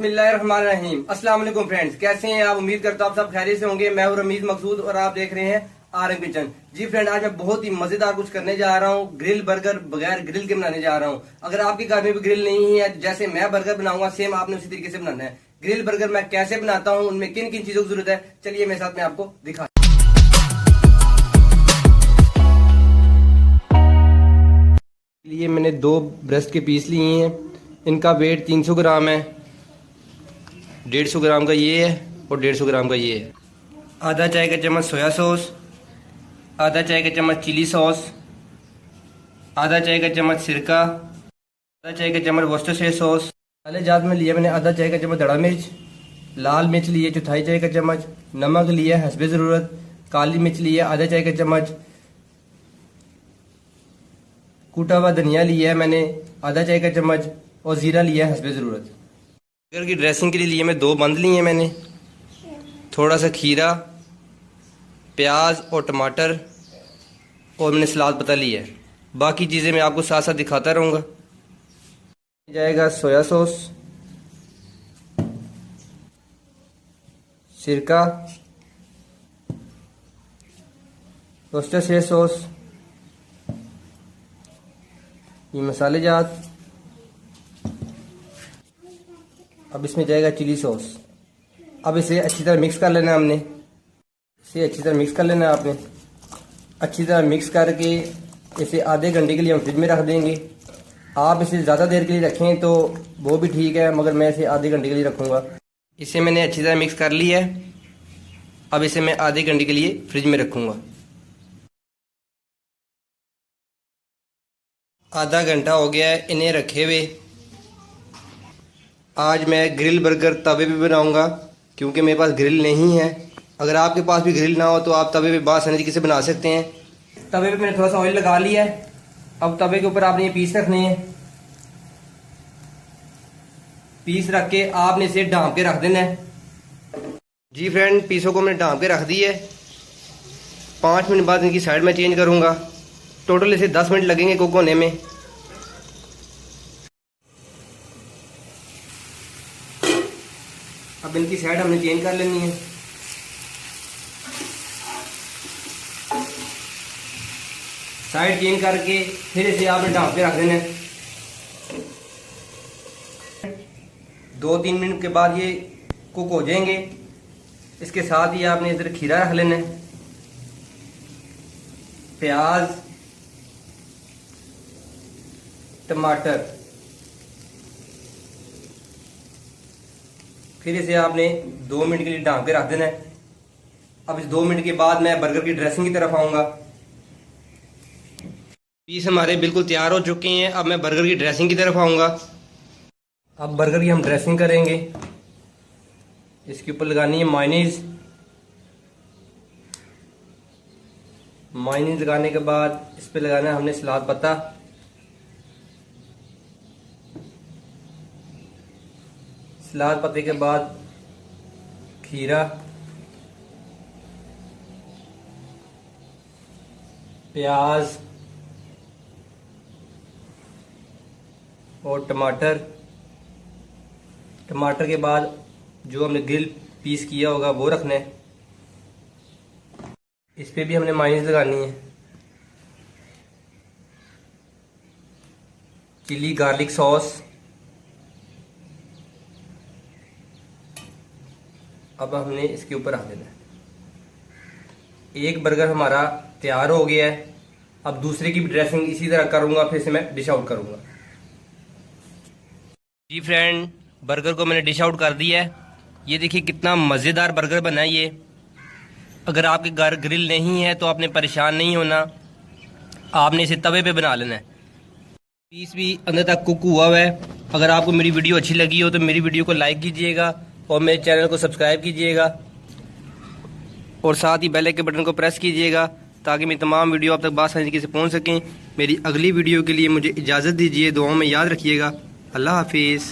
बिस्मिल्लाहिर्रहमानिर्रहीम। अस्सलाम वालेकुम फ्रेंड्स, कैसे हैं आप? उम्मीद करता हूँ आप सब खैरियत से होंगे। मैं हूँ रमीज मकसूद और आप देख रहे हैं RM किचन। जी फ्रेंड, आज मैं बहुत ही मजेदार कुछ करने जा रहा हूँ। ग्रिल बर्गर बगैर ग्रिल के बनाने जा रहा हूँ। अगर आपके घर में भी ग्रिल नहीं है, जैसे मैं बर्गर बनाऊंगा सेम आपने उसी तरीके से बनाना है। ग्रिल बर्गर मैं कैसे बनाता हूँ, उनमें किन किन चीजों की जरूरत है, चलिए मेरे साथ में आपको दिखा। लिए मैंने 2 ब्रेस्ट के पीस लिए हैं। इनका वेट 300 ग्राम है। 150 ग्राम का ये है और 150 ग्राम का ये है। आधा चाय का चम्मच सोया सॉस, आधा चाय का चम्मच चिली सॉस, आधा चाय का चम्मच सिरका, आधा चाय का चम्मच वर्सेस्टेरशायर सॉस। मसाले जात में लिया मैंने आधा चाय का चम्मच धड़ा मिर्च, लाल मिर्च लिए चौथाई चाय का चम्मच, नमक लिया हस्बे ज़रूरत, काली मिर्च लिया आधा चाय का चम्मच, कूटा हुआ धनिया लिया है मैंने आधा चाय का चम्मच और ज़ीरा लिया है हस्बे ज़रूरत। बर्गर की ड्रेसिंग के लिए मैं 2 बंद लिए हैं मैंने, थोड़ा सा खीरा, प्याज और टमाटर और मैंने सलाद पत्ता लिया है। बाकी चीज़ें मैं आपको साथ साथ दिखाता रहूँगा। जाएगा सोया सॉस, सिरका, वर्सेस्टेरशायर सॉस, ये मसाले जात। अब इसमें जाएगा चिली सॉस। अब इसे अच्छी तरह मिक्स कर लेना है हमने। इसे अच्छी तरह मिक्स कर लेना है आपने। अच्छी तरह मिक्स करके इसे आधे घंटे के लिए हम फ्रिज में रख देंगे। आप इसे ज़्यादा देर के लिए रखें तो वो भी ठीक है, मगर मैं इसे आधे घंटे के लिए रखूँगा। इसे मैंने अच्छी तरह मिक्स कर लिया है। अब इसे मैं आधे घंटे के लिए फ्रिज में रखूँगा। आधा घंटा हो गया है इन्हें रखे हुए। आज मैं ग्रिल बर्गर तवे पे बनाऊंगा क्योंकि मेरे पास ग्रिल नहीं है। अगर आपके पास भी ग्रिल ना हो तो आप तवे पे बासानी तरीके से बना सकते हैं। तवे पे मैंने थोड़ा सा ऑयल लगा लिया है। अब तवे के ऊपर आपने ये पीस रखने हैं। पीस रख के आपने इसे ढाँप के रख देना है। जी फ्रेंड, पीसों को मैंने ढाँप के रख दी है। 5 मिनट बाद इनकी साइड में चेंज करूँगा। टोटल इसे 10 मिनट लगेंगे कुक होने में। अब इनकी साइड हमने चेंज कर लेनी है। साइड चेंज करके फिर इसे आपने ढाँप के रख देना है। 2-3 मिनट के बाद ये कुक हो जाएंगे। इसके साथ ही आपने इधर खीरा रख लेना है, प्याज, टमाटर। फिर इसे आपने 2 मिनट के लिए ढाँप के रख देना है। अब इस 2 मिनट के बाद मैं बर्गर की ड्रेसिंग की तरफ आऊँगा। पीस हमारे बिल्कुल तैयार हो चुके हैं। अब मैं बर्गर की ड्रेसिंग की तरफ आऊँगा। अब बर्गर की हम ड्रेसिंग करेंगे। इसके ऊपर लगानी है मायोनीज। मायोनीज लगाने के बाद इस पर लगाना है हमने सलाद पत्ता। सलाद पत्ते के बाद खीरा, प्याज और टमाटर। टमाटर के बाद जो हमने ग्रिल पीस किया होगा वो रखना है। इस पे भी हमने मायोनीज लगानी है। Chilli garlic sauce. अब हमने इसके ऊपर रख देना है। एक बर्गर हमारा तैयार हो गया है। अब दूसरे की भी ड्रेसिंग इसी तरह करूंगा, फिर से मैं डिश आउट करूंगा। जी फ्रेंड, बर्गर को मैंने डिश आउट कर दिया है। ये देखिए कितना मज़ेदार बर्गर बना है ये। अगर आपके घर ग्रिल नहीं है तो आपने परेशान नहीं होना, आपने इसे तवे पे बना लेना है। पीस भी अंदर तक कुक हुआ है। अगर आपको मेरी वीडियो अच्छी लगी हो तो मेरी वीडियो को लाइक कीजिएगा और मेरे चैनल को सब्सक्राइब कीजिएगा और साथ ही बेल के बटन को प्रेस कीजिएगा ताकि मेरी तमाम वीडियो आप तक बासानी तरीके से पहुंच सकें। मेरी अगली वीडियो के लिए मुझे इजाज़त दीजिए। दुआओं में याद रखिएगा। अल्लाह हाफिज़।